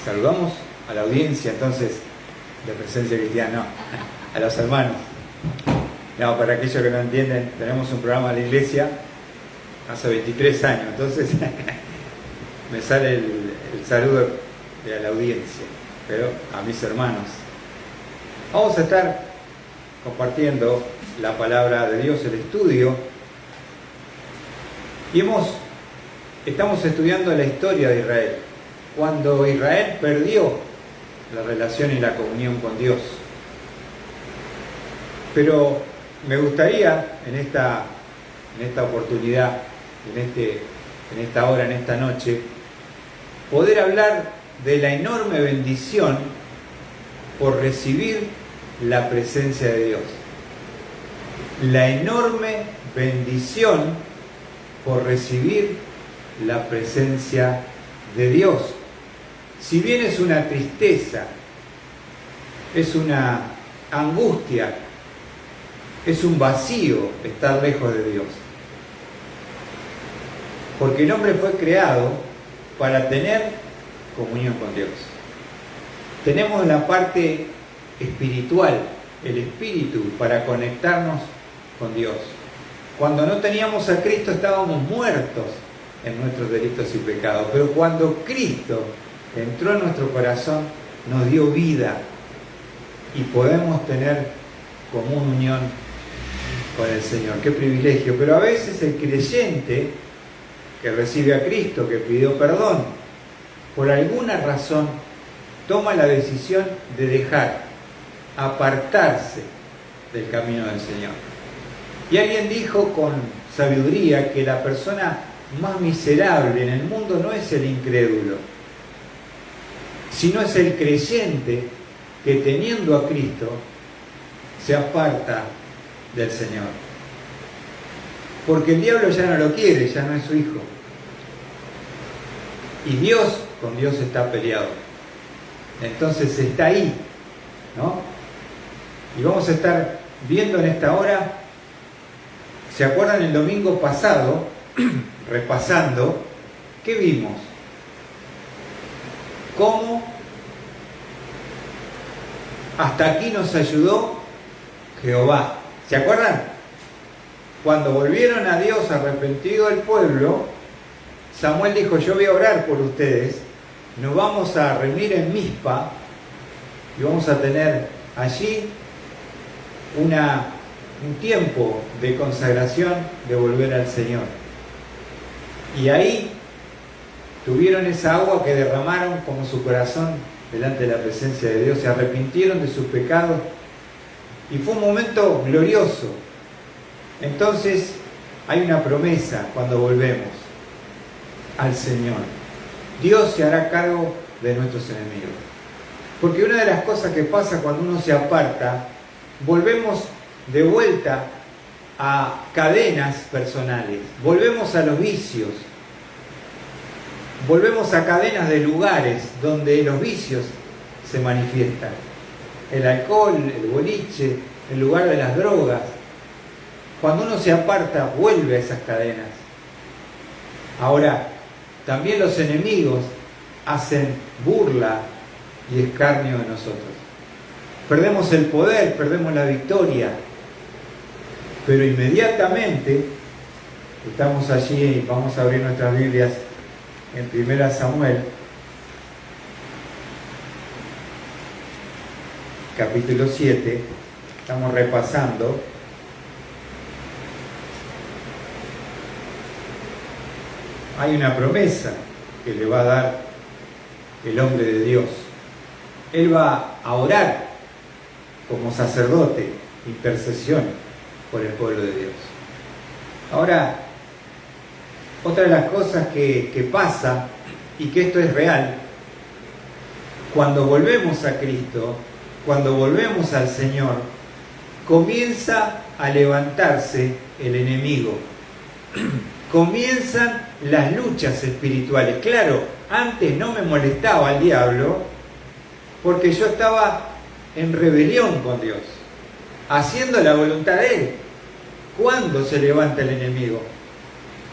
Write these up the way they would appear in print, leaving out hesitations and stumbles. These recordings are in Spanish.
Saludamos a la audiencia entonces de Presencia Cristiana, no, a los hermanos. No, para aquellos que no entienden, tenemos un programa de la iglesia hace 23 años, entonces me sale el saludo de la audiencia, pero a mis hermanos. Vamos a estar compartiendo la palabra de Dios, el estudio, y estamos estudiando la historia de Israel, cuando Israel perdió la relación y la comunión con Dios. Pero me gustaría en esta oportunidad, en esta hora, en esta noche, poder hablar de la enorme bendición por recibir la presencia de Dios. La enorme bendición por recibir la presencia de Dios. Si bien es una tristeza, es una angustia, es un vacío estar lejos de Dios. Porque el hombre fue creado para tener comunión con Dios. Tenemos la parte espiritual, el espíritu, para conectarnos con Dios. Cuando no teníamos a Cristo estábamos muertos en nuestros delitos y pecados, pero cuando Cristo entró en nuestro corazón, nos dio vida y podemos tener común unión con el Señor. ¡Qué privilegio! Pero a veces el creyente que recibe a Cristo, que pidió perdón, por alguna razón toma la decisión de dejar, apartarse del camino del Señor. Y alguien dijo con sabiduría que la persona más miserable en el mundo no es el incrédulo, sino es el creyente que teniendo a Cristo se aparta del Señor. Porque el diablo ya no lo quiere, ya no es su hijo. Y Dios, con Dios está peleado. Entonces está ahí, ¿no? Y vamos a estar viendo en esta hora, ¿se acuerdan el domingo pasado, repasando, qué vimos? ¿Cómo hasta aquí nos ayudó Jehová? ¿Se acuerdan? Cuando volvieron a Dios arrepentido el pueblo, Samuel dijo: yo voy a orar por ustedes, nos vamos a reunir en Mizpa y vamos a tener allí un tiempo de consagración, de volver al Señor. Y ahí tuvieron esa agua que derramaron como su corazón delante de la presencia de Dios, se arrepintieron de sus pecados y fue un momento glorioso. Entonces hay una promesa cuando volvemos al Señor: Dios se hará cargo de nuestros enemigos. Porque una de las cosas que pasa cuando uno se aparta, volvemos de vuelta a cadenas personales, volvemos a los vicios, volvemos a cadenas de lugares donde los vicios se manifiestan. El alcohol, el boliche, el lugar de las drogas. Cuando uno se aparta, vuelve a esas cadenas. Ahora, también los enemigos hacen burla y escarnio de nosotros. Perdemos el poder, perdemos la victoria, pero inmediatamente estamos allí, vamos a abrir nuestras Biblias en 1 Samuel, capítulo 7, estamos repasando. Hay una promesa que le va a dar el hombre de Dios. Él va a orar como sacerdote, intercesión por el pueblo de Dios. Ahora, otra de las cosas que pasa, y que esto es real, cuando volvemos a Cristo, cuando volvemos al Señor, comienza a levantarse el enemigo. Comienzan las luchas espirituales. Claro, antes no me molestaba el diablo porque yo estaba en rebelión con Dios, haciendo la voluntad de Él. ¿Cuándo se levanta el enemigo?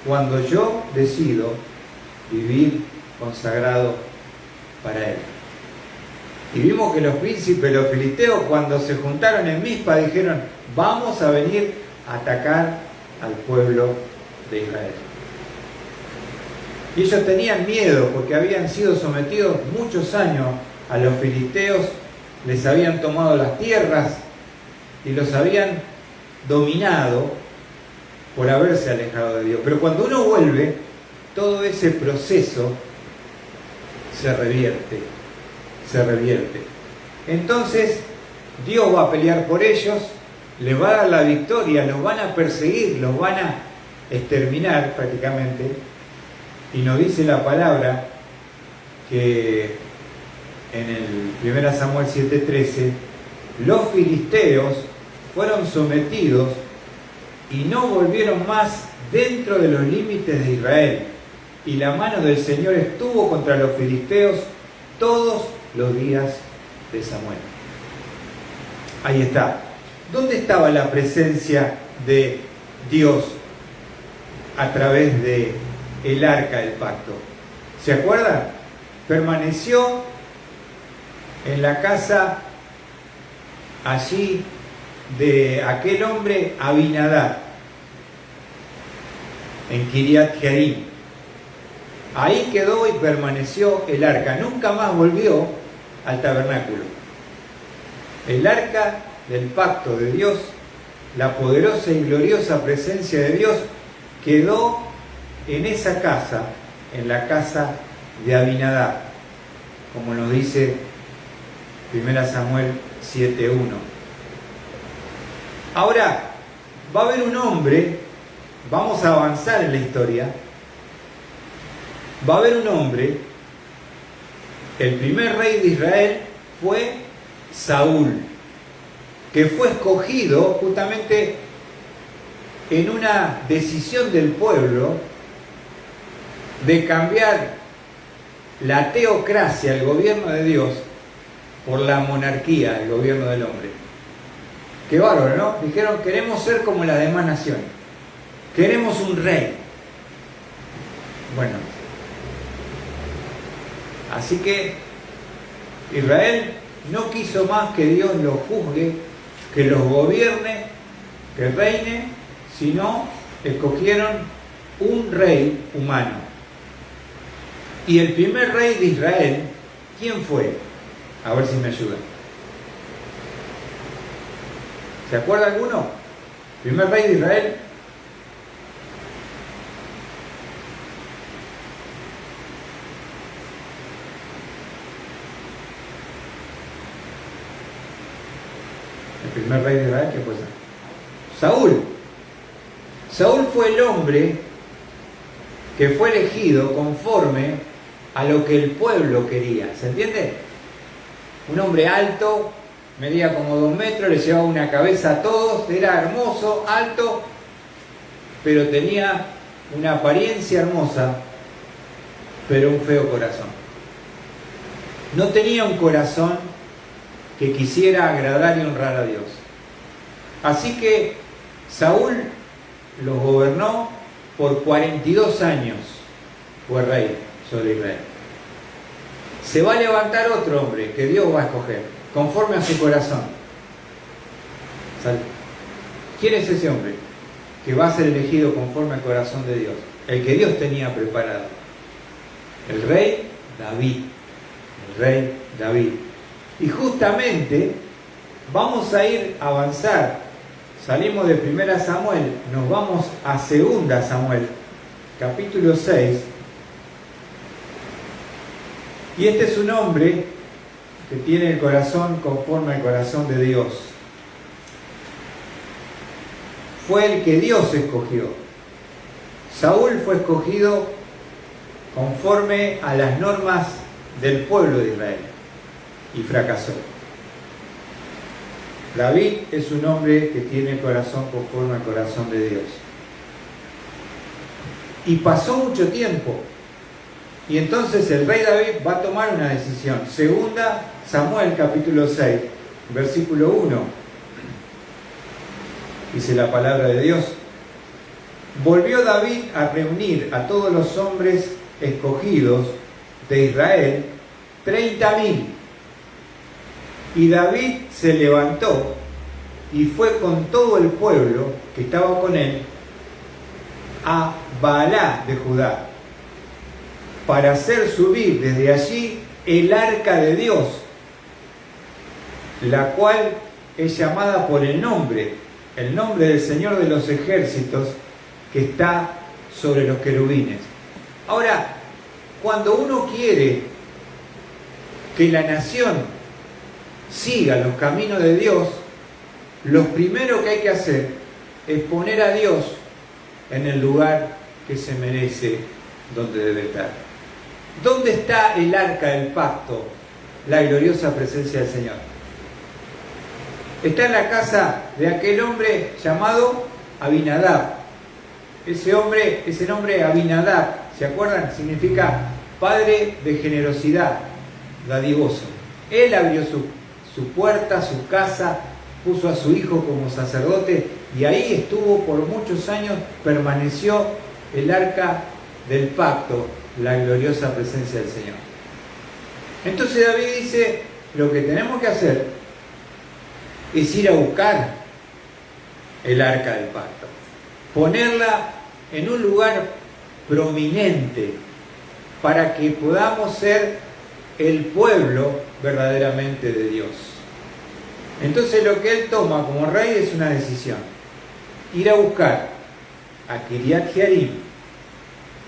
Cuando yo decido vivir consagrado para Él. Y vimos que los príncipes, los filisteos, cuando se juntaron en Mizpa, dijeron, vamos a venir a atacar al pueblo de Israel. Y ellos tenían miedo porque habían sido sometidos muchos años a los filisteos, les habían tomado las tierras y los habían dominado por haberse alejado de Dios. Pero cuando uno vuelve, todo ese proceso se revierte. Entonces, Dios va a pelear por ellos, les va a dar la victoria, los van a perseguir, los van a exterminar prácticamente. Y nos dice la palabra que en el 1 Samuel 7:13, los filisteos fueron sometidos y no volvieron más dentro de los límites de Israel. Y la mano del Señor estuvo contra los filisteos todos los días de Samuel. Ahí está. ¿Dónde estaba la presencia de Dios a través de el arca del pacto? ¿Se acuerdan? Permaneció en la casa allí de aquel hombre Abinadab, en Kiriat Jearim. Ahí quedó y permaneció el arca. Nunca más volvió al tabernáculo. El arca del pacto de Dios, la poderosa y gloriosa presencia de Dios, quedó en esa casa, en la casa de Abinadab, como nos dice 1 Samuel 7:1. Ahora, va a haber un hombre, vamos a avanzar en la historia, va a haber un hombre, el primer rey de Israel fue Saúl, que fue escogido justamente en una decisión del pueblo de cambiar la teocracia, el gobierno de Dios, por la monarquía, el gobierno del hombre. Qué bárbaro, ¿no? Dijeron, queremos ser como las demás naciones. Queremos un rey. Bueno. Así que Israel no quiso más que Dios los juzgue, que los gobierne, que reine, sino escogieron un rey humano. Y el primer rey de Israel, ¿quién fue? A ver si me ayudan. ¿Se acuerda alguno? Primer rey de Israel. El primer rey de Israel, ¿qué fue? Saúl. Saúl fue el hombre que fue elegido conforme a lo que el pueblo quería. ¿Se entiende? Un hombre alto, medía como 2 metros, le llevaba una cabeza a todos, era hermoso, alto, pero tenía una apariencia hermosa, pero un feo corazón. No tenía un corazón que quisiera agradar y honrar a Dios. Así que Saúl los gobernó por 42 años, fue rey sobre Israel. Se va a levantar otro hombre que Dios va a escoger, conforme a su corazón. ¿Quién es ese hombre que va a ser elegido conforme al corazón de Dios? El que Dios tenía preparado. El rey David. El rey David. Y justamente vamos a ir a avanzar. Salimos de 1 Samuel, nos vamos a 2 Samuel, capítulo 6. Y este es un hombre que tiene el corazón conforme al corazón de Dios. Fue el que Dios escogió. Saúl fue escogido conforme a las normas del pueblo de Israel y fracasó. David es un hombre que tiene el corazón conforme al corazón de Dios. Y pasó mucho tiempo. Y entonces el rey David va a tomar una decisión. 2 Samuel capítulo 6, versículo 1. Dice la palabra de Dios. Volvió David a reunir a todos los hombres escogidos de Israel, 30.000. Y David se levantó y fue con todo el pueblo que estaba con él a Baalá de Judá, para hacer subir desde allí el arca de Dios, la cual es llamada por el nombre del Señor de los ejércitos, que está sobre los querubines. Ahora, cuando uno quiere que la nación siga los caminos de Dios, lo primero que hay que hacer es poner a Dios en el lugar que se merece, donde debe estar. ¿Dónde está el arca del pacto, la gloriosa presencia del Señor? Está en la casa de aquel hombre llamado Abinadab. Ese nombre Abinadab, ¿se acuerdan? Significa padre de generosidad, dadivoso. Él abrió su puerta, su casa, puso a su hijo como sacerdote, y ahí estuvo por muchos años, permaneció el arca del pacto, la gloriosa presencia del Señor. Entonces David dice, lo que tenemos que hacer es ir a buscar el arca del pacto, ponerla en un lugar prominente para que podamos ser el pueblo verdaderamente de Dios. Entonces lo que él toma como rey es una decisión: ir a buscar a Kiriat Jearim,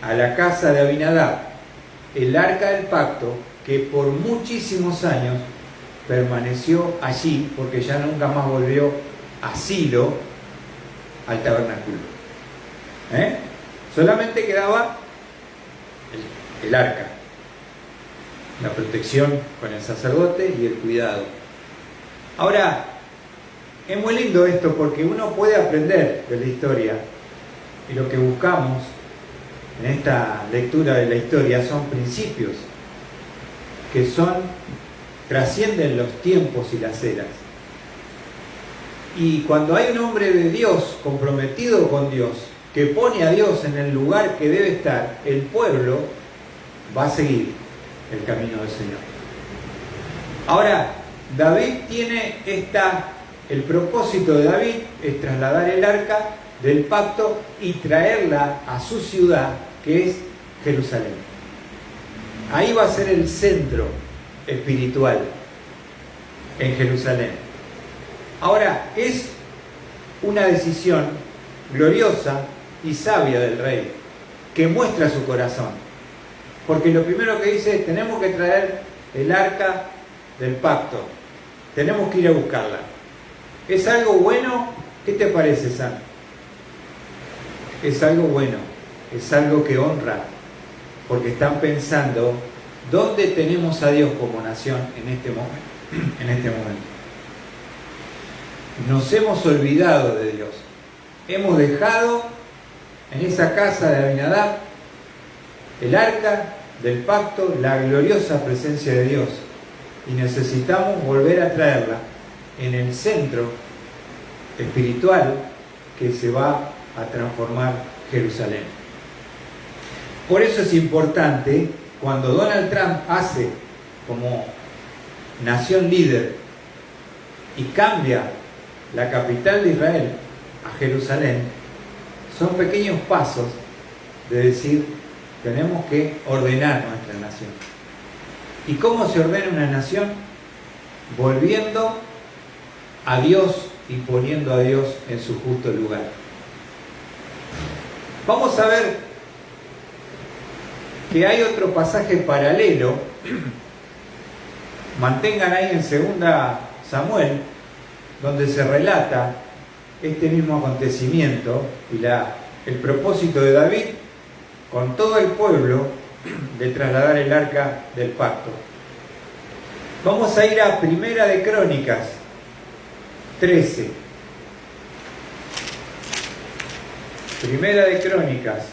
a la casa de Abinadab, el arca del pacto, que por muchísimos años permaneció allí, porque ya nunca más volvió a Silo, al tabernáculo. Solamente quedaba el arca, la protección con el sacerdote y el cuidado. Ahora, es muy lindo esto, porque uno puede aprender de la historia, y lo que buscamos en esta lectura de la historia son principios que trascienden los tiempos y las eras. Y cuando hay un hombre de Dios comprometido con Dios, que pone a Dios en el lugar que debe estar, el pueblo va a seguir el camino del Señor. Ahora, David tiene el propósito de David es trasladar el arca del pacto y traerla a su ciudad, que es Jerusalén. Ahí va a ser el centro espiritual, en Jerusalén. Ahora, es una decisión gloriosa y sabia del rey, que muestra su corazón, porque lo primero que dice es: tenemos que traer el arca del pacto, tenemos que ir a buscarla. ¿Es algo bueno? ¿Qué te parece, Sam? Es algo bueno, es algo que honra, porque están pensando dónde tenemos a Dios como nación en este momento. Nos hemos olvidado de Dios, hemos dejado en esa casa de Abinadab el arca del pacto, la gloriosa presencia de Dios, y necesitamos volver a traerla en el centro espiritual que se va a transformar Jerusalén. Por eso es importante, cuando Donald Trump hace como nación líder y cambia la capital de Israel a Jerusalén, son pequeños pasos de decir: tenemos que ordenar nuestra nación. ¿Y cómo se ordena una nación? Volviendo a Dios y poniendo a Dios en su justo lugar. Vamos a ver que hay otro pasaje paralelo. Mantengan ahí en 2 Samuel, donde se relata este mismo acontecimiento y el propósito de David con todo el pueblo de trasladar el arca del pacto. Vamos a ir a Primera de Crónicas 13. Primera de Crónicas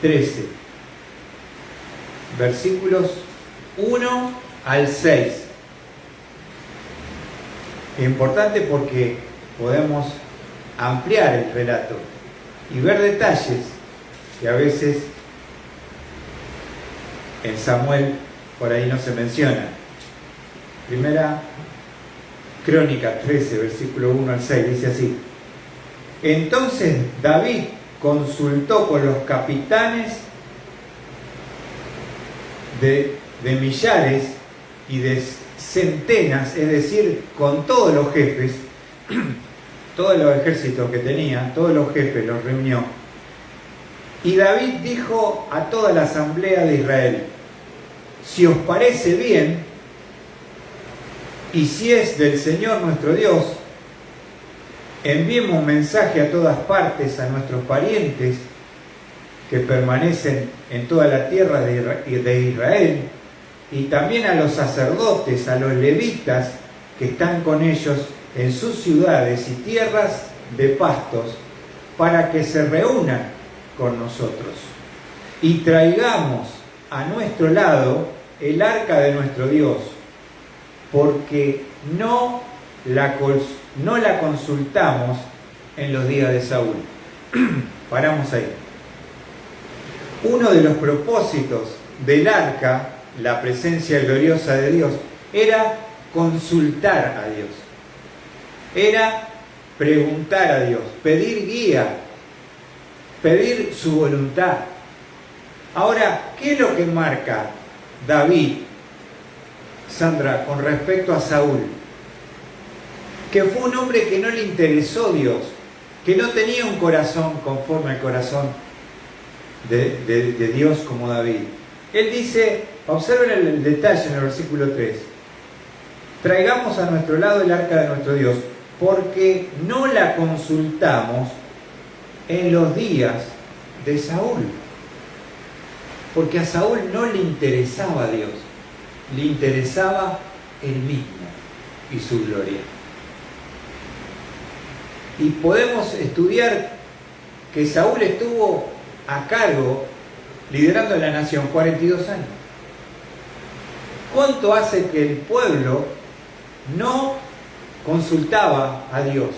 13, versículos 1 al 6. Es importante porque podemos ampliar el relato y ver detalles que a veces en Samuel por ahí no se mencionan. Primera Crónicas 13, versículo 1 al 6, dice así: entonces David consultó con los capitanes de millares y de centenas, es decir, con todos los jefes, todos los ejércitos que tenía, todos los jefes los reunió. Y David dijo a toda la asamblea de Israel: si os parece bien, y si es del Señor nuestro Dios, enviemos mensaje a todas partes a nuestros parientes que permanecen en toda la tierra de Israel, y también a los sacerdotes, a los levitas que están con ellos en sus ciudades y tierras de pastos, para que se reúnan con nosotros y traigamos a nuestro lado el arca de nuestro Dios, porque no la consultamos en los días de Saúl. Paramos ahí. Uno de los propósitos del arca, la presencia gloriosa de Dios, era consultar a Dios, era preguntar a Dios, pedir guía, pedir su voluntad. Ahora, ¿qué es lo que marca David, Sandra, con respecto a Saúl? Que fue un hombre que no le interesó Dios, que no tenía un corazón conforme al corazón de Dios como David. Él dice, observen el detalle en el versículo 3: traigamos a nuestro lado el arca de nuestro Dios, porque no la consultamos en los días de Saúl. Porque a Saúl no le interesaba Dios, le interesaba él mismo y su gloria. Y podemos estudiar que Saúl estuvo a cargo, liderando la nación, 42 años. ¿Cuánto hace que el pueblo no consultaba a Dios?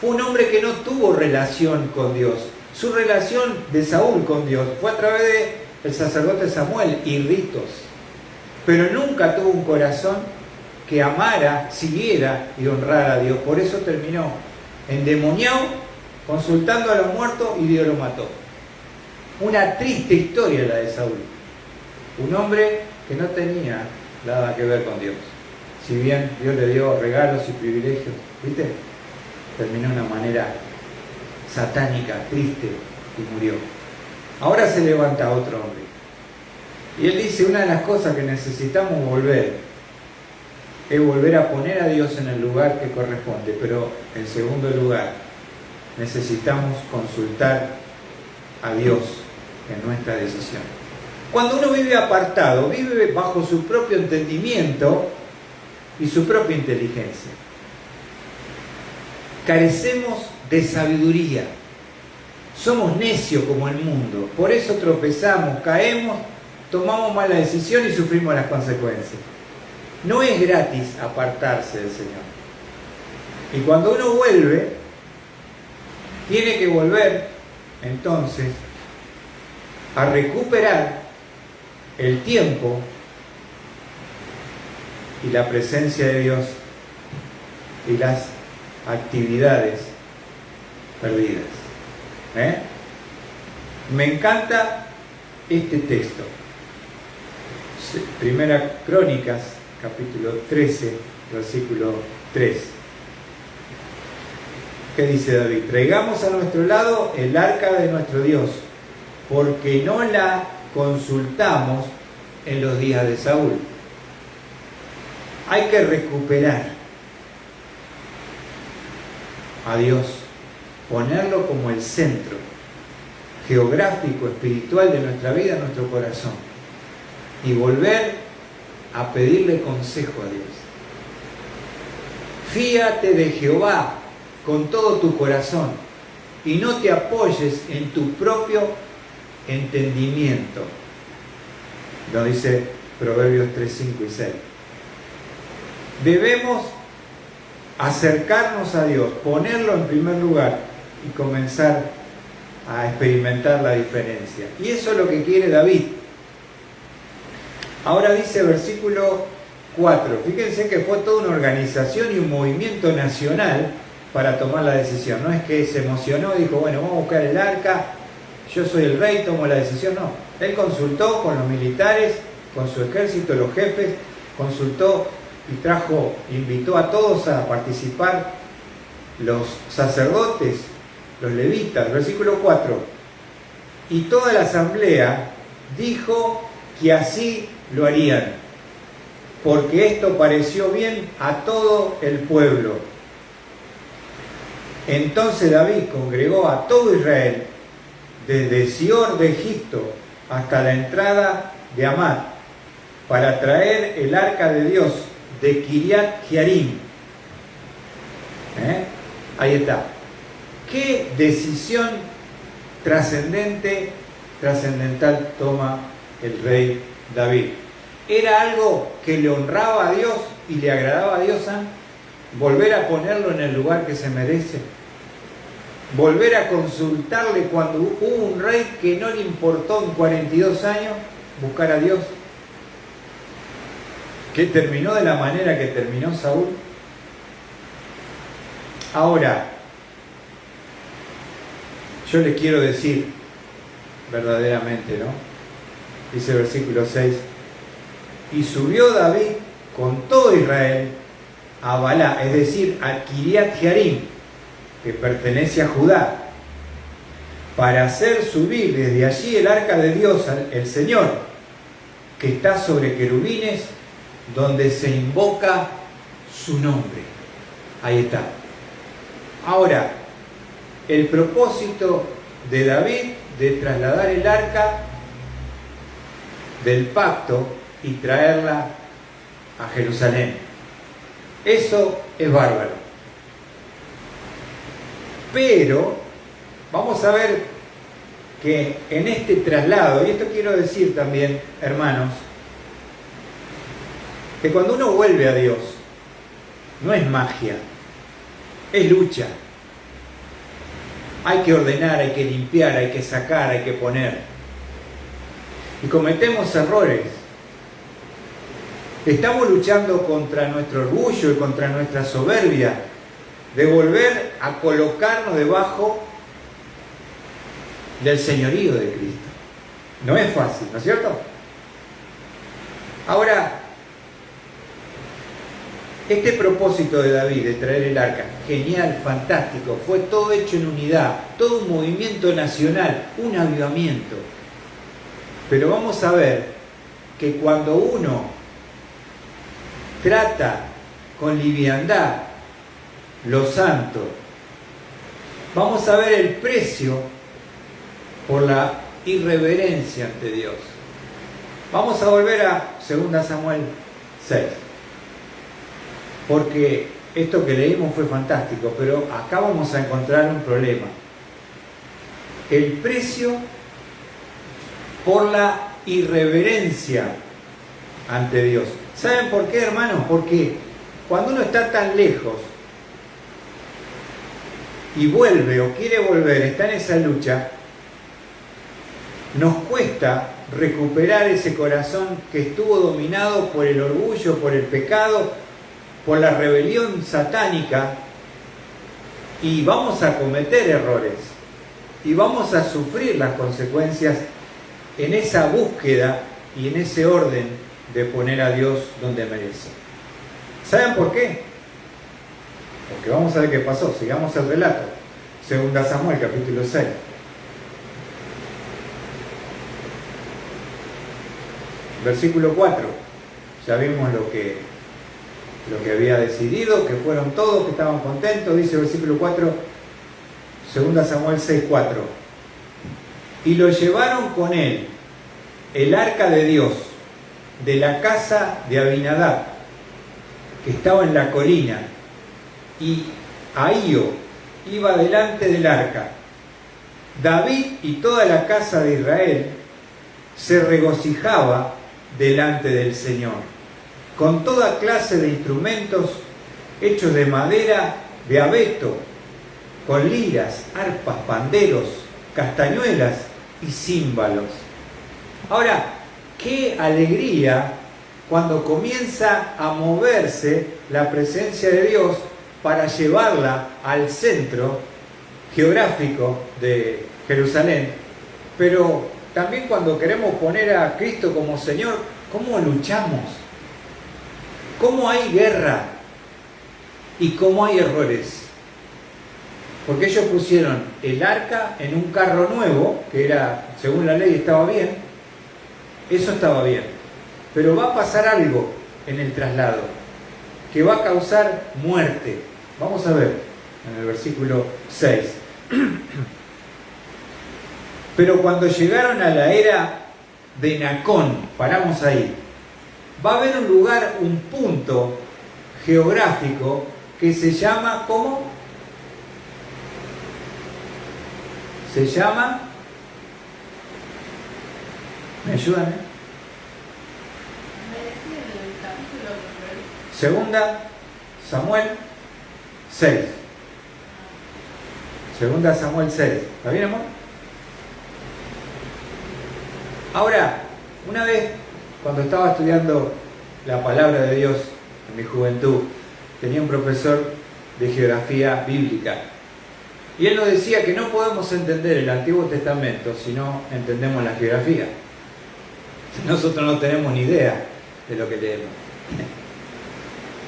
Fue un hombre que no tuvo relación con Dios. Su relación de Saúl con Dios fue a través del sacerdote Samuel y ritos. Pero nunca tuvo un corazón que amara, siguiera y honrara a Dios. Por eso terminó endemoniado, consultando a los muertos, y Dios lo mató. Una triste historia la de Saúl. Un hombre que no tenía nada que ver con Dios. Si bien Dios le dio regalos y privilegios, ¿viste? Terminó de una manera satánica, triste, y murió. Ahora se levanta otro hombre. Y él dice, una de las cosas que necesitamos volver es volver a poner a Dios en el lugar que corresponde. Pero en segundo lugar, necesitamos consultar a Dios en nuestra decisión. Cuando uno vive apartado, vive bajo su propio entendimiento y su propia inteligencia. Carecemos de sabiduría. Somos necios como el mundo. Por eso tropezamos, caemos, tomamos mala decisión y sufrimos las consecuencias. No es gratis apartarse del Señor. Y cuando uno vuelve, tiene que volver entonces a recuperar el tiempo y la presencia de Dios y las actividades perdidas. Me encanta este texto. Primera Crónicas, capítulo 13, versículo 3. ¿Qué dice David? Traigamos a nuestro lado el arca de nuestro Dios, porque no la consultamos en los días de Saúl. Hay que recuperar a Dios, ponerlo como el centro geográfico, espiritual de nuestra vida, nuestro corazón, y volver a pedirle consejo a Dios. Fíate de Jehová con todo tu corazón y no te apoyes en tu propio entendimiento. Lo dice Proverbios 3, 5 y 6. Debemos acercarnos a Dios, ponerlo en primer lugar y comenzar a experimentar la diferencia. Y eso es lo que quiere David. Ahora dice versículo 4. Fíjense que fue toda una organización y un movimiento nacional para tomar la decisión. No es que se emocionó y dijo, bueno, vamos a buscar el arca, yo soy el rey, tomo la decisión. No, él consultó con los militares, con su ejército, los jefes, consultó y invitó a todos a participar, los sacerdotes, los levitas. Versículo 4. Y toda la asamblea dijo que así lo harían, porque esto pareció bien a todo el pueblo. Entonces David congregó a todo Israel, desde Sior de Egipto hasta la entrada de Hamat, para traer el arca de Dios de Kiriat Jearim. Ahí está. ¿Qué decisión trascendental toma el rey David? ¿Era algo que le honraba a Dios y le agradaba a Dios? ¿Volver a ponerlo en el lugar que se merece? ¿Volver a consultarle cuando hubo un rey que no le importó en 42 años buscar a Dios? ¿Que terminó de la manera que terminó Saúl? Ahora, yo les quiero decir verdaderamente, ¿no? Dice el versículo 6, y subió David con todo Israel a Balá, es decir, a Kiriat Jearim, que pertenece a Judá, para hacer subir desde allí el arca de Dios, el Señor, que está sobre querubines, donde se invoca su nombre. Ahí está. Ahora, el propósito de David de trasladar el arca del pacto y traerla a Jerusalén. Eso es bárbaro. Pero vamos a ver que en este traslado, y esto quiero decir también, hermanos, que cuando uno vuelve a Dios, no es magia, es lucha. Hay que ordenar, hay que limpiar, hay que sacar, hay que poner. Y cometemos errores. Estamos luchando contra nuestro orgullo y contra nuestra soberbia de volver a colocarnos debajo del señorío de Cristo. No es fácil, ¿no es cierto? Ahora, este propósito de David de traer el arca, genial, fantástico, fue todo hecho en unidad, todo un movimiento nacional, un avivamiento. Pero vamos a ver que cuando uno trata con liviandad lo santo, vamos a ver el precio por la irreverencia ante Dios. Vamos a volver a 2 Samuel 6. Porque esto que leímos fue fantástico, pero acá vamos a encontrar un problema. El precio por la irreverencia ante Dios. ¿Saben por qué, hermanos? Porque cuando uno está tan lejos y vuelve o quiere volver, está en esa lucha, nos cuesta recuperar ese corazón que estuvo dominado por el orgullo, por el pecado, por la rebelión satánica, y vamos a cometer errores y vamos a sufrir las consecuencias en esa búsqueda y en ese orden de poner a Dios donde merece. ¿Saben por qué? Porque vamos a ver qué pasó. Sigamos el relato. 2 Samuel capítulo 6. Versículo 4. Ya vimos lo que había decidido, que fueron todos, que estaban contentos. Dice el versículo 4, 2 Samuel 6, 4. Y lo llevaron con él, el arca de Dios, de la casa de Abinadab, que estaba en la colina, y Ahío iba delante del arca. David y toda la casa de Israel se regocijaba delante del Señor, con toda clase de instrumentos hechos de madera de abeto, con liras, arpas, panderos, castañuelas y címbalos. Ahora, qué alegría cuando comienza a moverse la presencia de Dios para llevarla al centro geográfico de Jerusalén. Pero también cuando queremos poner a Cristo como Señor, ¿cómo luchamos? ¿Cómo hay guerra? ¿Y cómo hay errores? Porque ellos pusieron el arca en un carro nuevo, que era, según la ley, estaba bien. Eso estaba bien. Pero va a pasar algo en el traslado, que va a causar muerte. Vamos a ver en el versículo 6. Pero cuando llegaron a la era de Nacón, paramos ahí, va a haber un lugar, un punto geográfico que se llama, ¿cómo? Se llama, ¿me ayudan? Segunda Samuel 6. Segunda Samuel 6. ¿Está bien, amor? Ahora, una vez, cuando estaba estudiando la palabra de Dios en mi juventud, tenía un profesor de geografía bíblica. Y él nos decía que no podemos entender el Antiguo Testamento si no entendemos la geografía. Nosotros no tenemos ni idea de lo que leemos.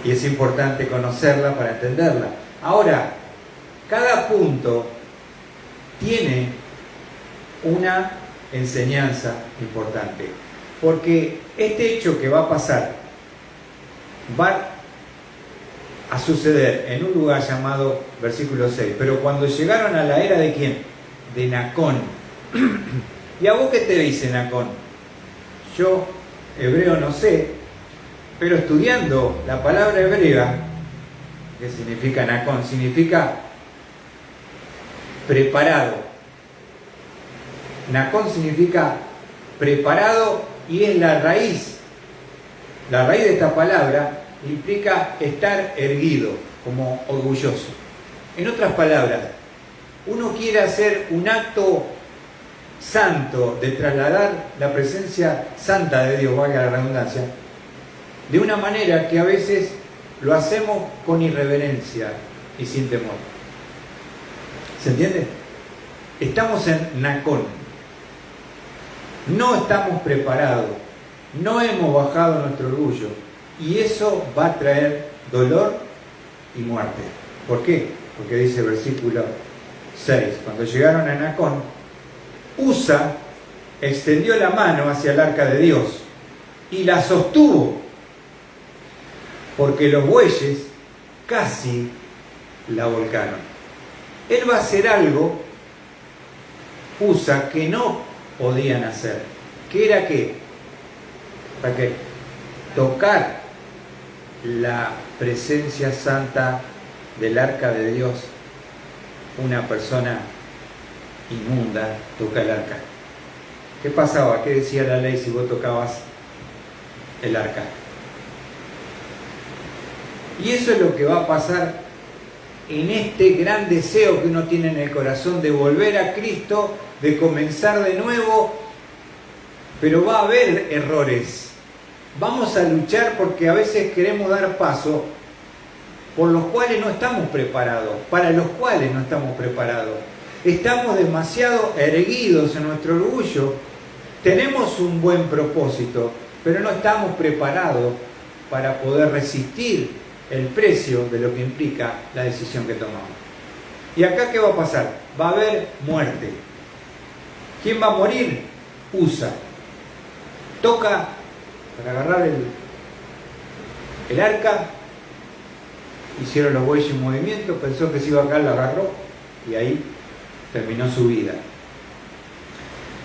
Y es importante conocerla para entenderla. Ahora, cada punto tiene una enseñanza importante. Porque este hecho que va a pasar va a suceder en un lugar llamado, versículo 6, pero cuando llegaron a la era de ¿quién? De Nacón. ¿Y a vos qué te dice Nacón? Yo, hebreo, no sé, pero estudiando la palabra hebrea, ¿qué significa Nacón? Significa preparado. Nacón significa preparado y es la raíz. La raíz de esta palabra implica estar erguido, como orgulloso. En otras palabras, uno quiere hacer un acto santo de trasladar la presencia santa de Dios, valga la redundancia, de una manera que a veces lo hacemos con irreverencia y sin temor. ¿Se entiende? Estamos en Nacón. No estamos preparados, no hemos bajado nuestro orgullo y eso va a traer dolor y muerte. ¿Por qué? Porque dice el versículo 6, cuando llegaron a Nacón, Usa extendió la mano hacia el arca de Dios y la sostuvo, porque los bueyes casi la volcaron. Él va a hacer algo, Usa, que no podían hacer. ¿Qué era qué? ¿Para qué? Tocar la presencia santa del arca de Dios. Una persona inmunda toca el arca. ¿Qué pasaba? ¿Qué decía la ley si vos tocabas el arca? Y eso es lo que va a pasar en este gran deseo que uno tiene en el corazón de volver a Cristo, de comenzar de nuevo, pero va a haber errores. Vamos a luchar porque a veces queremos dar paso por los cuales no estamos preparados, para los cuales no estamos preparados. Estamos demasiado erguidos en nuestro orgullo, tenemos un buen propósito, pero no estamos preparados para poder resistir el precio de lo que implica la decisión que tomamos. ¿Y acá qué va a pasar? Va a haber muerte. ¿Quién va a morir? Usa. Toca para agarrar el arca, hicieron los bueyes en movimiento, pensó que se iba a caer, lo agarró y ahí terminó su vida.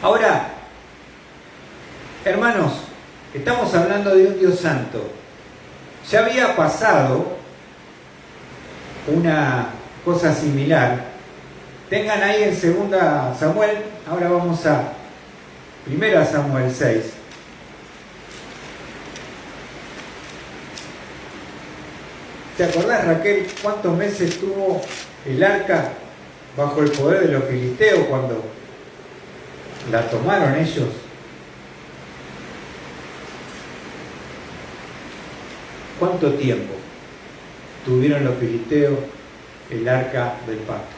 Ahora, hermanos, estamos hablando de un Dios santo. Ya había pasado una cosa similar. Tengan ahí en 2 Samuel, ahora vamos a 1 Samuel 6. ¿Te acordás, Raquel, cuántos meses tuvo el arca bajo el poder de los filisteos cuando la tomaron ellos? ¿Cuánto tiempo tuvieron los filisteos el arca del pacto?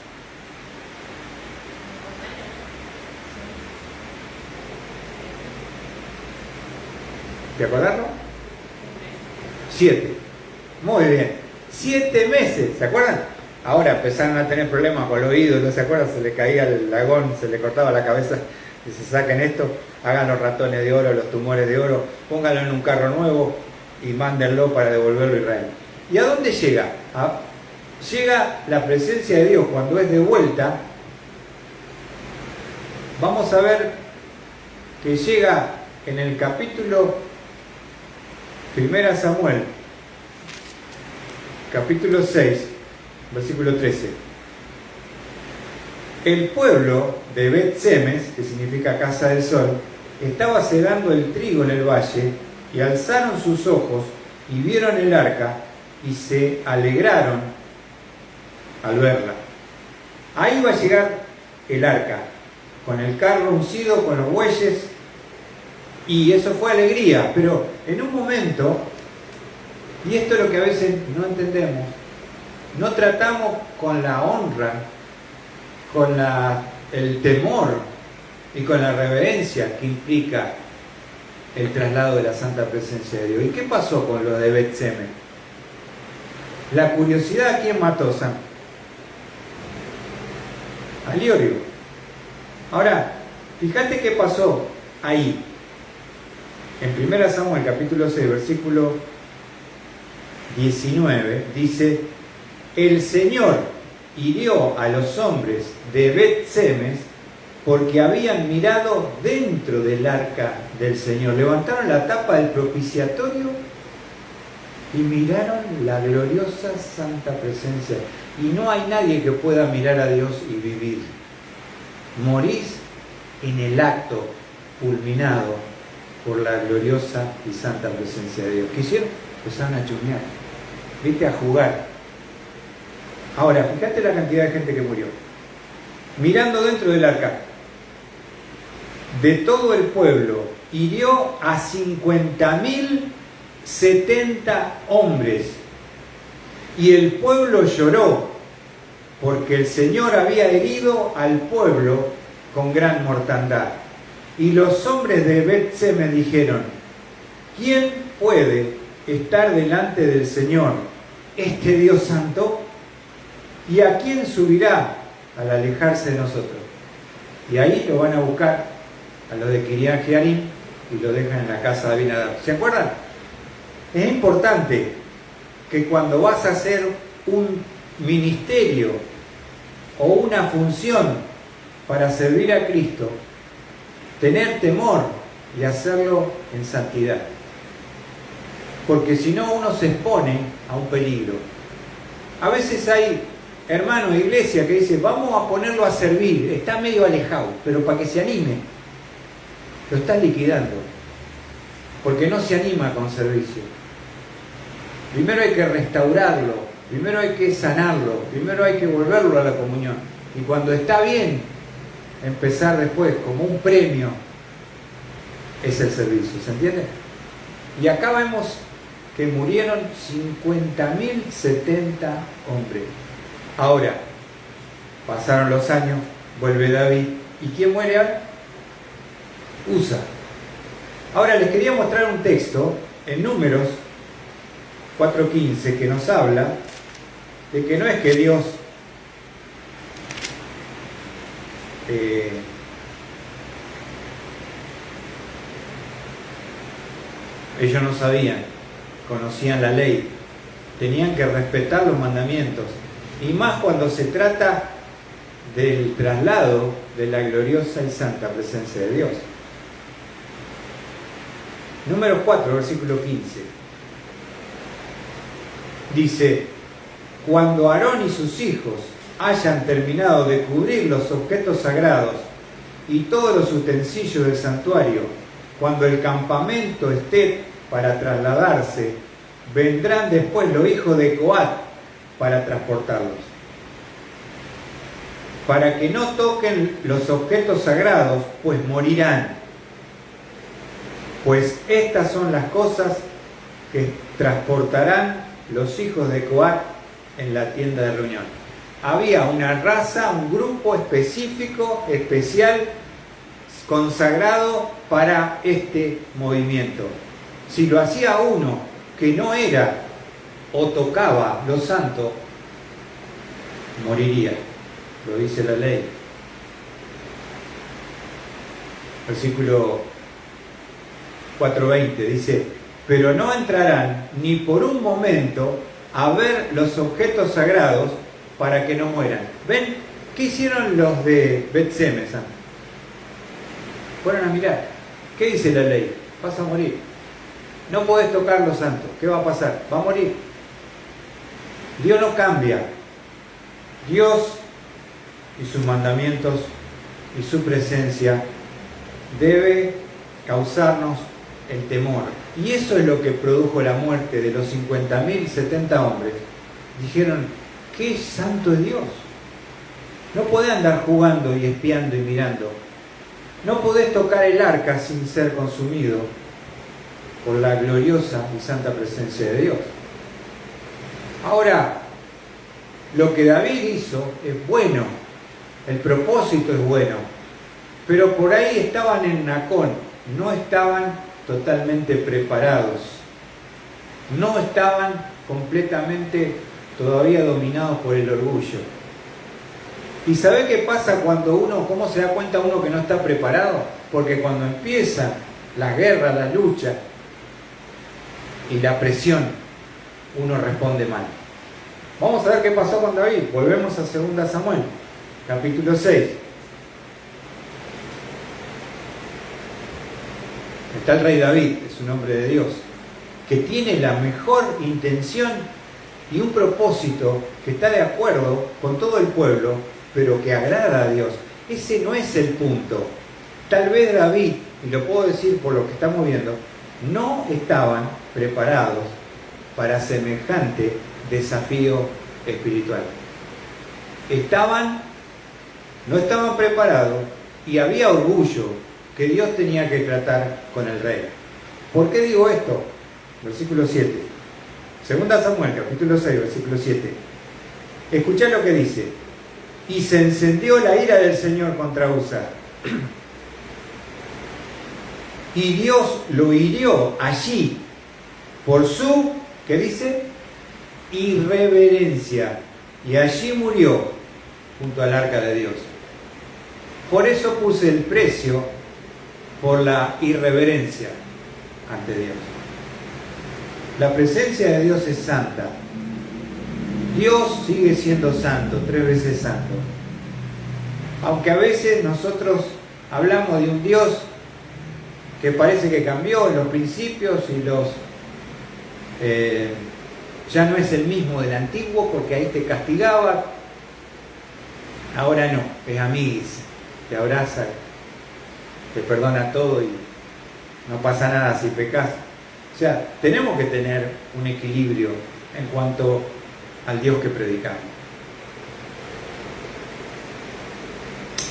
¿Te acordás? 7. Muy bien. 7 meses, ¿se acuerdan? Ahora empezaron a tener problemas con los oídos, ¿no se acuerdan? Se le caía el lagón, se le cortaba la cabeza. Y se saquen esto, hagan los ratones de oro, los tumores de oro, pónganlo en un carro nuevo y mándenlo para devolverlo a Israel. ¿Y a dónde llega? Llega la presencia de Dios cuando es de vuelta. Vamos a ver que llega en el capítulo 1 Samuel, capítulo 6, versículo 13. El pueblo de Bet-Semes, que significa casa del sol, estaba segando el trigo en el valle, y alzaron sus ojos y vieron el arca y se alegraron al verla. Ahí va a llegar el arca, con el carro uncido, con los bueyes, y eso fue alegría, pero en un momento, y esto es lo que a veces no entendemos, no tratamos con la honra, con el temor y con la reverencia que implica el traslado de la santa presencia de Dios. ¿Y qué pasó con lo de Bet-Semes? La curiosidad, ¿a quién mató San? A Liorio. Ahora, fíjate qué pasó ahí. En 1 Samuel capítulo 6, versículo 19, dice: el Señor hirió a los hombres de Bet-Semes porque habían mirado dentro del arca del Señor. Levantaron la tapa del propiciatorio y miraron la gloriosa santa presencia. Y no hay nadie que pueda mirar a Dios y vivir. Morís en el acto fulminado por la gloriosa y santa presencia de Dios. ¿Qué hicieron? Empezaron a chusmear, viste, a jugar. Ahora, fíjate la cantidad de gente que murió. Mirando dentro del arca, de todo el pueblo, hirió a 50.070 hombres. Y el pueblo lloró, porque el Señor había herido al pueblo con gran mortandad. Y los hombres de Bet-Semes dijeron: ¿quién puede estar delante del Señor, este Dios santo? ¿Y a quién subirá al alejarse de nosotros? Y ahí lo van a buscar a los de Kiriat Jearim y lo dejan en la casa de Abinadab. ¿Se acuerdan? Es importante que cuando vas a hacer un ministerio o una función para servir a Cristo, tener temor y hacerlo en santidad. Porque si no, uno se expone a un peligro. A veces hay hermanos de iglesia que dicen: vamos a ponerlo a servir, está medio alejado, pero para que se anime. Lo estás liquidando, porque no se anima con servicio. Primero hay que restaurarlo, primero hay que sanarlo, primero hay que volverlo a la comunión. Y cuando está bien, empezar después como un premio es el servicio, ¿se entiende? Y acá vemos que murieron 50.070 hombres. Ahora, pasaron los años, vuelve David. ¿Y quién muere ahora? Usa. Ahora les quería mostrar un texto en Números 4:15 que nos habla de que no es que Dios ellos no sabían, conocían la ley, tenían que respetar los mandamientos, y más cuando se trata del traslado de la gloriosa y santa presencia de Dios. Números 4, versículo 15. Dice: cuando Aarón y sus hijos hayan terminado de cubrir los objetos sagrados y todos los utensilios del santuario, cuando el campamento esté para trasladarse, vendrán después los hijos de Coat para transportarlos, para que no toquen los objetos sagrados, pues morirán. Pues estas son las cosas que transportarán los hijos de Coat en la tienda de reunión. Había una raza, un grupo específico, especial, consagrado para este movimiento. Si lo hacía uno que no era o tocaba lo santo, moriría. Lo dice la ley. Versículo 4:20 dice: pero no entrarán ni por un momento a ver los objetos sagrados para que no mueran. ¿Ven? ¿Qué hicieron los de Bet-Semes? Fueron a mirar. ¿Qué dice la ley? Vas a morir. No podés tocar lo santo. ¿Qué va a pasar? Va a morir. Dios no cambia. Dios y sus mandamientos y su presencia debe causarnos el temor. Y eso es lo que produjo la muerte de los 50.000, 70 hombres. Dijeron: ¿qué santo es Dios? No podés andar jugando y espiando y mirando. No podés tocar el arca sin ser consumido por la gloriosa y santa presencia de Dios. Ahora, lo que David hizo es bueno, el propósito es bueno, pero por ahí estaban en Nacón, no estaban totalmente preparados, no estaban completamente todavía dominados por el orgullo. ¿Y sabe qué pasa cuando uno, cómo se da cuenta uno que no está preparado? Porque cuando empiezan las guerras, las luchas y la presión, uno responde mal. Vamos a ver qué pasó con David. Volvemos a 2 Samuel, capítulo 6. Está el rey David, es un hombre de Dios, que tiene la mejor intención y un propósito que está de acuerdo con todo el pueblo, pero que agrada a Dios. Ese no es el punto. Tal vez David, y lo puedo decir por lo que estamos viendo, no estaban preparados para semejante desafío espiritual. No estaban preparados y había orgullo que Dios tenía que tratar con el rey. ¿Por qué digo esto? Versículo 7. 2 Samuel, capítulo 6, versículo 7. Escuchá lo que dice: y se encendió la ira del Señor contra Usa, y Dios lo hirió allí por su, ¿qué dice? Irreverencia, y allí murió junto al arca de Dios. Por eso puse el precio por la irreverencia ante Dios. La presencia de Dios es santa. Dios sigue siendo santo, 3 veces santo. Aunque a veces nosotros hablamos de un Dios que parece que cambió los principios y ya no es el mismo del antiguo, porque ahí te castigaba. Ahora no, es amiguis, te abraza, te perdona todo y no pasa nada si pecas. O sea, tenemos que tener un equilibrio en cuanto al Dios que predicamos.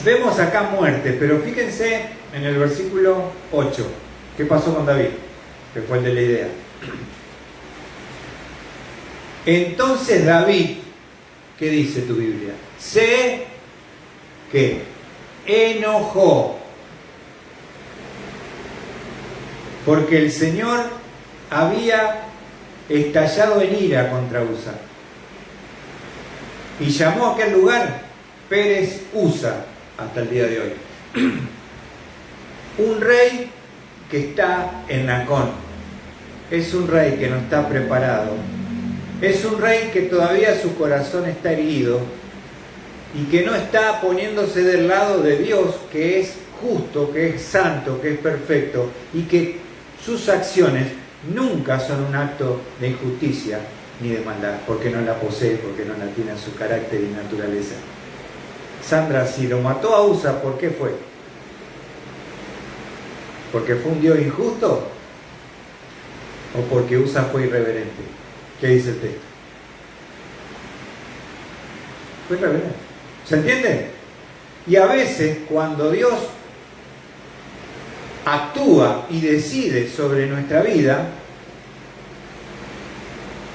Vemos acá muerte, pero fíjense en el versículo 8. ¿Qué pasó con David? Que fue el de la idea. Entonces David, ¿qué dice tu Biblia? Se enojó, porque el Señor había estallado en ira contra Usa, y llamó a aquel lugar Pérez Usa hasta el día de hoy. Un rey que está en Nacón es un rey que no está preparado, es un rey que todavía su corazón está herido y que no está poniéndose del lado de Dios, que es justo, que es santo, que es perfecto, y que sus acciones nunca son un acto de injusticia ni de maldad, porque no la posee, porque no la tiene en su carácter y naturaleza. Sandra, si lo mató a Usa, ¿por qué fue? ¿Porque fue un Dios injusto? ¿O porque Usa fue irreverente? ¿Qué dice el texto? Fue irreverente. ¿Se entiende? Y a veces cuando Dios actúa y decide sobre nuestra vida,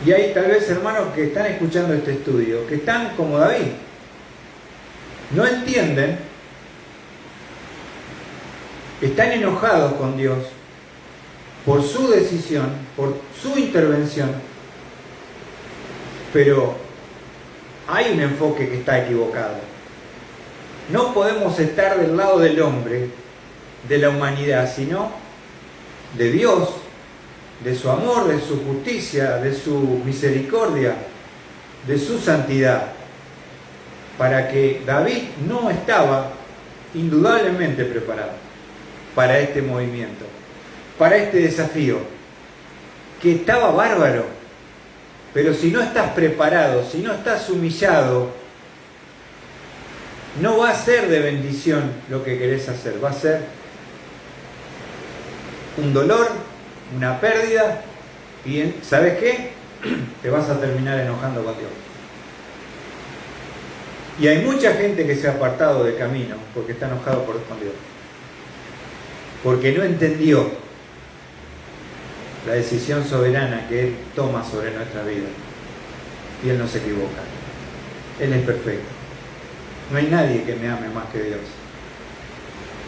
Y hay tal vez hermanos que están escuchando este estudio, que están como David. No entienden, están enojados con Dios por su decisión, por su intervención, pero hay un enfoque que está equivocado. No podemos estar del lado del hombre, de la humanidad, sino de Dios, de su amor, de su justicia, de su misericordia, de su santidad, para que David no estaba indudablemente preparado para este movimiento, para este desafío, que estaba bárbaro, pero si no estás preparado, si no estás humillado, no va a ser de bendición lo que querés hacer, va a ser un dolor, una pérdida, y ¿sabes qué? Te vas a terminar enojando con Dios. Y hay mucha gente que se ha apartado del camino porque está enojado con Dios, porque no entendió la decisión soberana que Él toma sobre nuestra vida. Y Él no se equivoca. Él es perfecto. No hay nadie que me ame más que Dios.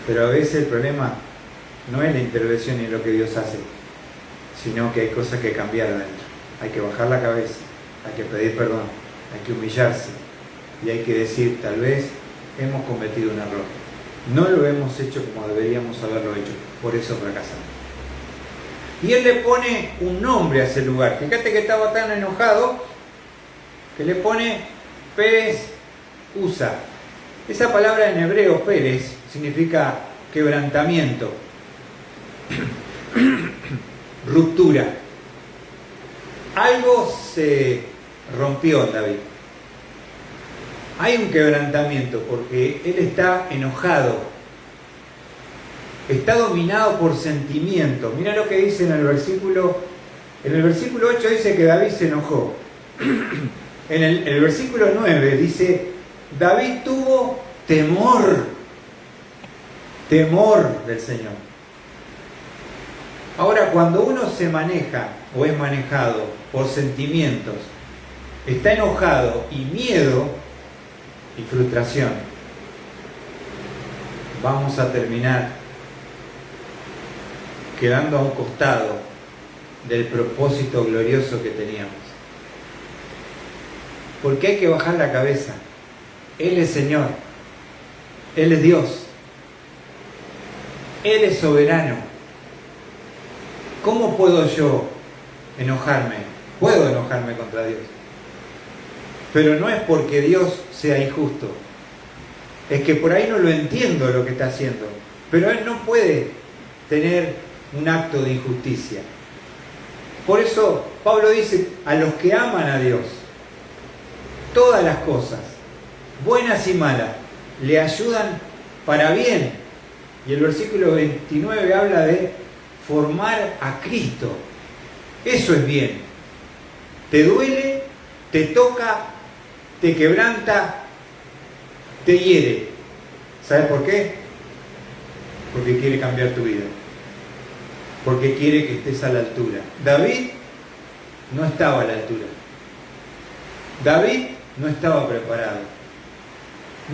Pero a veces el problema no es la intervención ni lo que Dios hace, sino que hay cosas que cambiar adentro. Hay que bajar la cabeza, hay que pedir perdón, hay que humillarse y hay que decir, tal vez hemos cometido un error. No lo hemos hecho como deberíamos haberlo hecho, por eso fracasamos. Y Él le pone un nombre a ese lugar. Fíjate que estaba tan enojado que le pone Pérez Usa. Esa palabra en hebreo, Pérez, significa quebrantamiento, ruptura. Algo se rompió en David. Hay un quebrantamiento porque él está enojado, está dominado por sentimientos. Mira lo que dice en el versículo 8 dice que David se enojó. En el versículo 9 dice, David tuvo temor del Señor. Ahora, cuando uno se maneja o es manejado por sentimientos, está enojado y miedo y frustración, vamos a terminar quedando a un costado del propósito glorioso que teníamos. Porque hay que bajar la cabeza. Él es Señor, Él es Dios, Él es soberano. ¿Cómo puedo yo enojarme? Puedo enojarme contra Dios, pero no es porque Dios sea injusto, es que por ahí no lo entiendo lo que está haciendo, pero Él no puede tener un acto de injusticia. Por eso Pablo dice, a los que aman a Dios, todas las cosas, buenas y malas, le ayudan para bien. Y el versículo 29 habla de formar a Cristo. Eso es bien. Te duele, te toca, te quebranta, te hiere. ¿Sabes por qué? Porque quiere cambiar tu vida. Porque quiere que estés a la altura. David no estaba a la altura. David no estaba preparado.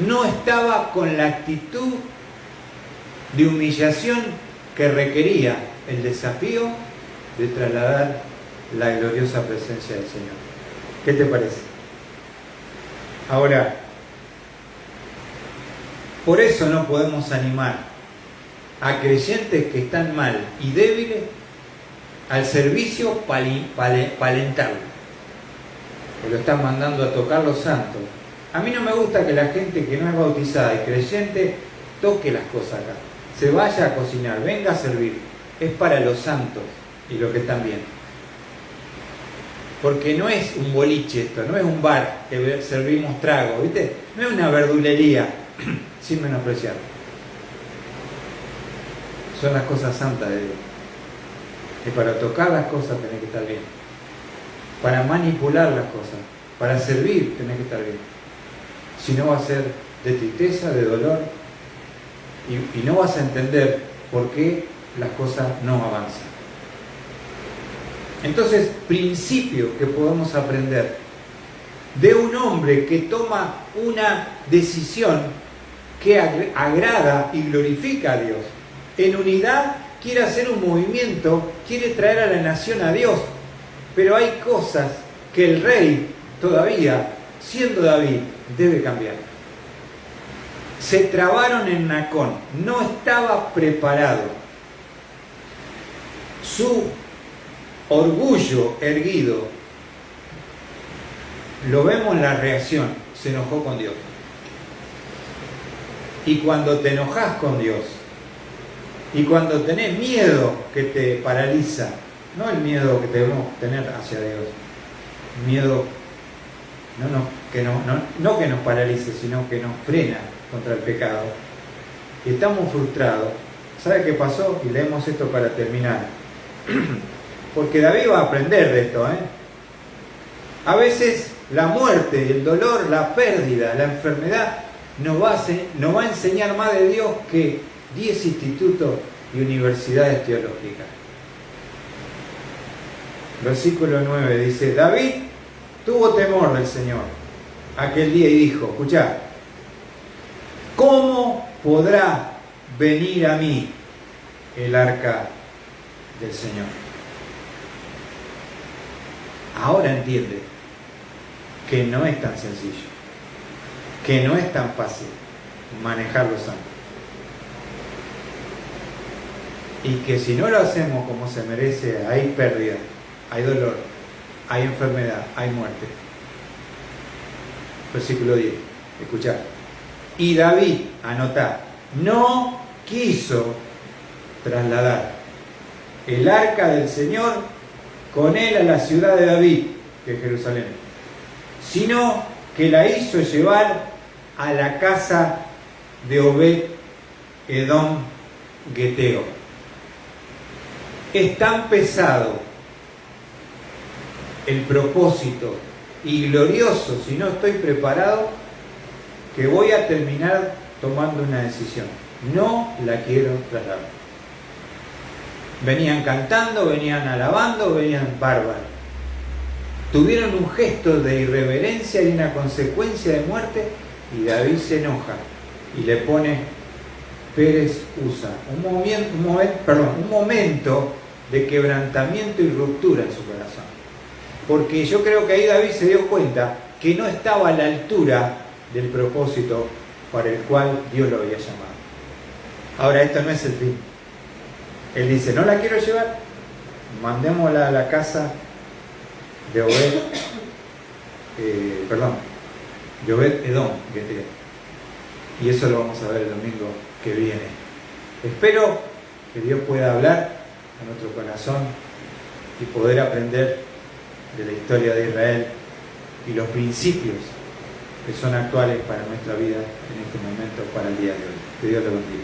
No estaba con la actitud de humillación que requería el desafío de trasladar la gloriosa presencia del Señor. ¿Qué te parece? Ahora, por eso no podemos animar a creyentes que están mal y débiles al servicio palentarlo. Que lo están mandando a tocar los santos. A mí no me gusta que la gente que no es bautizada y creyente toque las cosas acá. Se vaya a cocinar, venga a servir. Es para los santos y los que están bien. Porque no es un boliche esto, no es un bar que servimos trago, ¿viste? No es una verdulería, sin menospreciar. Son las cosas santas de Dios. Y para tocar las cosas tenés que estar bien. Para manipular las cosas, para servir tenés que estar bien. Si no va a ser de tristeza, de dolor, y no vas a entender por qué las cosas no avanzan. Entonces, principio que podemos aprender de un hombre que toma una decisión que agrada y glorifica a Dios. En unidad quiere hacer un movimiento, quiere traer a la nación a Dios, pero hay cosas que el rey todavía, siendo David, debe cambiar. Se trabaron en Nacón, no estaba preparado. Su orgullo erguido, lo vemos en la reacción, se enojó con Dios. Y cuando te enojas con Dios, y cuando tenés miedo que te paraliza, no el miedo que debemos tener hacia Dios, miedo no que nos paralice, sino que nos frena contra el pecado, y estamos frustrados. ¿Sabe qué pasó? Y leemos esto para terminar. Porque David va a aprender de esto, A veces la muerte, el dolor, la pérdida, la enfermedad nos va a enseñar más de Dios que 10 institutos y universidades teológicas. Versículo 9 dice: David tuvo temor del Señor aquel día y dijo, escuchá, ¿cómo podrá venir a mí el arca del Señor? Ahora entiende que no es tan sencillo, que no es tan fácil manejar los santos. Y que si no lo hacemos como se merece, hay pérdida, hay dolor, hay enfermedad, hay muerte. Versículo 10, escuchad. Y David, anotá, no quiso trasladar el arca del Señor con él a la ciudad de David, que es Jerusalén, sino que la hizo llevar a la casa de Obed-Edom Geteo. Es tan pesado el propósito y glorioso si no estoy preparado, que voy a terminar tomando una decisión. No la quiero trasladar. Venían cantando, venían alabando, venían bárbaros. Tuvieron un gesto de irreverencia y una consecuencia de muerte, y David se enoja y le pone Pérez Usa, un momento de quebrantamiento y ruptura en su corazón. Porque yo creo que ahí David se dio cuenta que no estaba a la altura del propósito para el cual Dios lo había llamado. Ahora, esto no es el fin. Él dice, no la quiero llevar, mandémosla a la casa de Obed-Edom, y eso lo vamos a ver el domingo que viene. Espero que Dios pueda hablar a nuestro corazón y poder aprender de la historia de Israel y los principios que son actuales para nuestra vida en este momento, para el día de hoy. Que Dios te bendiga.